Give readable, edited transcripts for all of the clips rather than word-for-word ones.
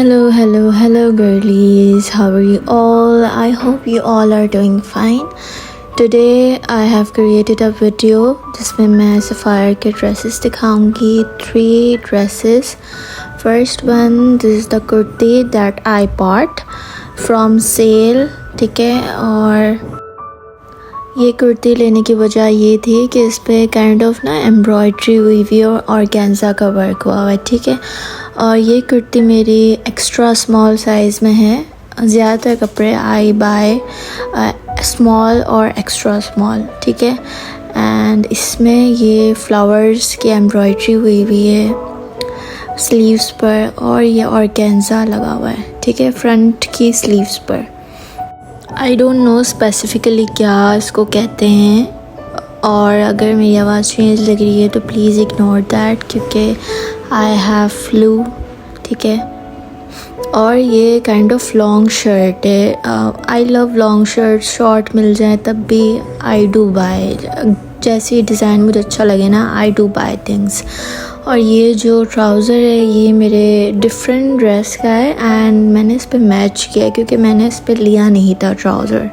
Hello girlies, how are you all? I hope you all are doing fine. Today I have created a video जिसमें मैं sapphire के dresses दिखाऊंगी. 3 dresses. First one, this is the kurti that I bought from sale. ठीक है, और ये कुर्ती लेने की वजह ये थी कि इस पर काइंड ऑफ ना एम्ब्रॉयड्री हुई हुई और ऑर्गेन्जा का वर्क हुआ हुआ है. ठीक है, और ये कुर्ती मेरी एक्स्ट्रा स्मॉल साइज़ में है. ज़्यादातर कपड़े आई बाय स्मॉल और एक्स्ट्रा स्मॉल. ठीक है, एंड इसमें ये फ्लावर्स की एम्ब्रॉयड्री हुई हुई है स्लीव्स पर और ये ऑर्गेन्जा लगा हुआ है. ठीक है, फ्रंट की स्लीव्स पर. आई डोंट नो स्पेसिफ़िकली क्या इसको कहते हैं, और अगर मेरी आवाज़ चेंज लग रही है तो प्लीज़ इग्नोर दैट क्योंकि आई हैव फ्लू. ठीक है, और ये काइंड ऑफ लॉन्ग शर्ट है. I love long shirt. Short मिल जाए तब भी आई डू बाय. जैसी डिज़ाइन मुझे अच्छा लगे ना, आई डू बाय थिंग्स. और ये जो ट्राउज़र है ये मेरे डिफरेंट ड्रेस का है एंड मैंने इस पर मैच किया क्योंकि मैंने इस पर लिया नहीं था ट्राउज़र.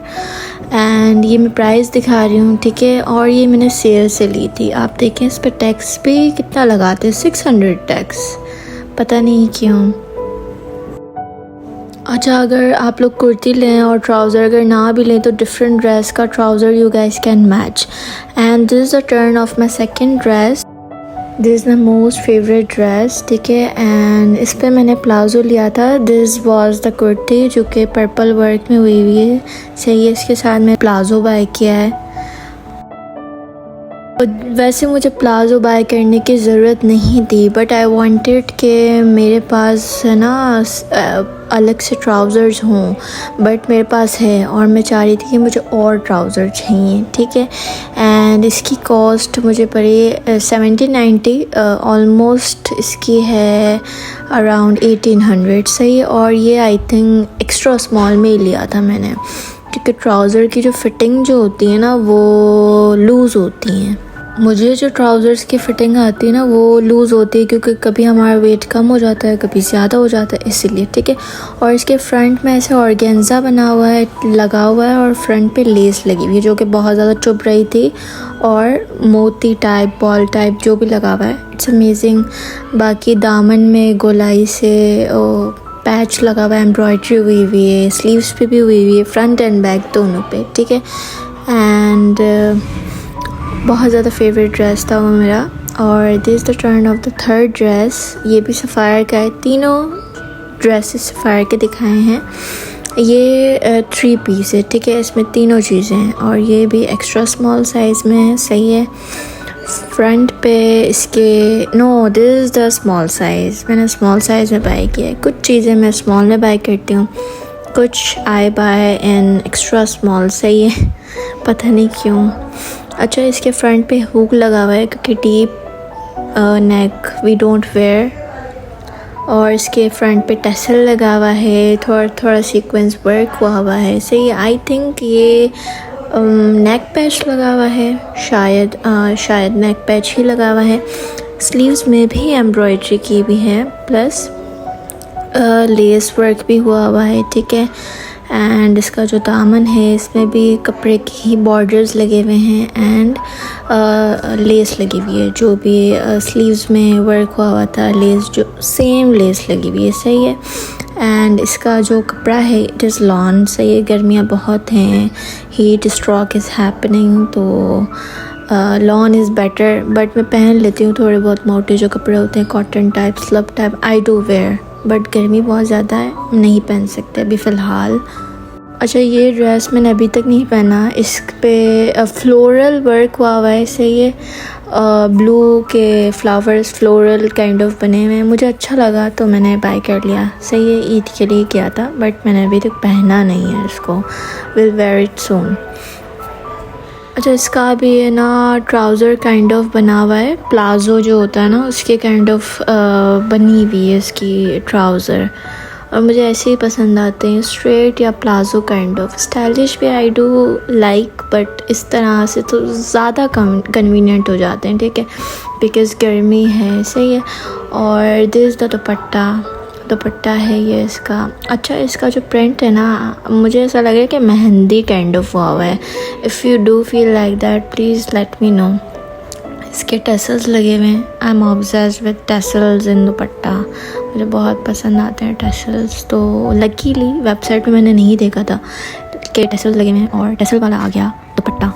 एंड ये मैं प्राइस दिखा रही हूँ. ठीक है, और ये मैंने सेल से ली थी. आप देखें इस पर टैक्स भी कितना लगाते हैं, 600 टैक्स, पता नहीं क्यों. अच्छा, अगर आप लोग कुर्ती लें और ट्राउज़र अगर ना भी लें तो डिफरेंट ड्रेस का trouser you guys can match. And this is the turn of my second dress. This is my most favourite dress. ठीक है, एंड इस पर मैंने प्लाज़ो लिया था. दिस वॉज द कुर्ती जो कि पर्पल वर्क में हुई हुई है. सही है, इसके साथ मैं प्लाज़ो बाय किया है. वैसे मुझे प्लाज़ो बाय करने की ज़रूरत नहीं थी, बट आई वांटेड कि मेरे पास है ना अलग से ट्राउज़र्स हों, बट मेरे पास है और मैं चाह रही थी कि मुझे और ट्राउज़र चाहिए. ठीक है, एंड इसकी कॉस्ट मुझे पड़ी 70-90, ऑलमोस्ट इसकी है अराउंड 1800. सही है, और ये आई थिंक एक्स्ट्रा स्मॉल में ही लिया था मैंने क्योंकि ट्राउज़र की जो फिटिंग जो होती है ना वो लूज़ होती हैं. मुझे जो ट्राउज़र्स की फ़िटिंग आती है ना वो लूज़ होती है क्योंकि कभी हमारा वेट कम हो जाता है, कभी ज़्यादा हो जाता है, इसीलिए. ठीक है, और इसके फ्रंट में ऐसे ऑर्गेन्जा बना हुआ है, लगा हुआ है, और फ्रंट पे लेस लगी हुई है जो कि बहुत ज़्यादा चुभ रही थी, और मोती टाइप, बॉल टाइप जो भी लगा हुआ है. It's amazing. बाकी दामन में गोलाई से पैच लगा हुआ है, एम्ब्रॉयड्री हुई हुई है, स्लीव्स पे भी हुई हुई है, फ्रंट एंड बैक दोनों पे. ठीक है, एंड बहुत ज़्यादा फेवरेट ड्रेस था वो मेरा. और this the turn off the third dress. ये भी सफ़ायर का है. तीनों ड्रेसेस सफ़ायर के दिखाए हैं. ये 3 पीस है. ठीक है, इसमें तीनों चीज़ें हैं और ये भी एक्स्ट्रा स्मॉल साइज़ में है. सही है, फ्रंट पे इसके this is the small size. मैंने स्मॉल साइज़ में बाय किया है. कुछ चीज़ें मैं स्मॉल में बाय करती हूँ, कुछ आई बाय इन एक्स्ट्रा स्मॉल. सही है, पता नहीं क्यों. अच्छा, इसके फ्रंट पे हुक लगा हुआ है क्योंकि deep neck we don't wear, और इसके फ्रंट पे टसल लगा हुआ है, थोड़ा थोड़ा सीक्वेंस वर्क हुआ है. सही, आई थिंक ये नेक पैच लगा हुआ है, शायद नेक पैच ही लगा हुआ है. स्लीव्स में भी एम्ब्रॉयड्री की भी है, प्लस लेस वर्क भी हुआ है. ठीक है, एंड इसका जो दामन है इसमें भी कपड़े की ही बॉर्डर्स लगे हुए हैं एंड लेस लगी हुई है. जो भी स्लीव्स में वर्क हुआ था, लेस जो सेम लेस लगी हुई है. सही है, एंड इसका जो कपड़ा है इट इज़ लॉन. सही है, गर्मियाँ बहुत हैं, हीट स्ट्रोक इज़ हैपनिंग, तो लॉन इज़ बेटर. बट मैं पहन लेती हूँ थोड़े बहुत मोटे जो कपड़े होते हैं, cotton type, slub type, I do wear. But गर्मी बहुत ज़्यादा है, नहीं पहन सकते अभी फ़िलहाल. अच्छा, ये ड्रेस मैंने अभी तक नहीं पहना. इस पे फ्लोरल वर्क हुआ है. सही है, ब्लू के फ्लावर्स फ्लोरल काइंड ऑफ बने हुए हैं. मुझे अच्छा लगा तो मैंने बाय कर लिया. सही है, ईद के लिए किया था बट मैंने अभी तक पहना नहीं है इसको. विल वेयर इट सून. अच्छा, इसका भी है ना ट्राउज़र काइंड ऑफ बना हुआ है. प्लाज़ो जो होता है ना उसके काइंड ऑफ बनी हुई है इसकी ट्राउज़र, और मुझे ऐसे ही पसंद आते हैं, स्ट्रेट या प्लाज़ो काइंड ऑफ. स्टाइलिश भी आई डू लाइक, बट इस तरह से तो ज़्यादा कन्वीनियंट हो जाते हैं. ठीक है, बिकॉज़ गर्मी है. सही है, और दिस द दुपट्टा. दुपट्टा है ये इसका। अच्छा इसका जो प्रिंट है ना मुझे ऐसा लग रहा है कि मेहंदी काइंड ऑफ हुआ है। If you do feel like that please let me know. इसके टैसल्स लगे हुए हैं। I am obsessed with tassels in dupatta, मुझे बहुत पसंद आते हैं टैसल्स। तो लकीली वेबसाइट पे मैंने नहीं देखा था कि टैसल्स लगे हुए हैं और टैसल वाला आ गया दुपट्टा।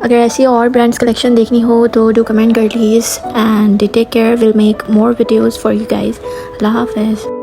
अगर ऐसी और ब्रांड्स कलेक्शन देखनी हो तो डू कमेंट कर please and take care, will make more videos for you guys. अल्लाह हाफ़िज़।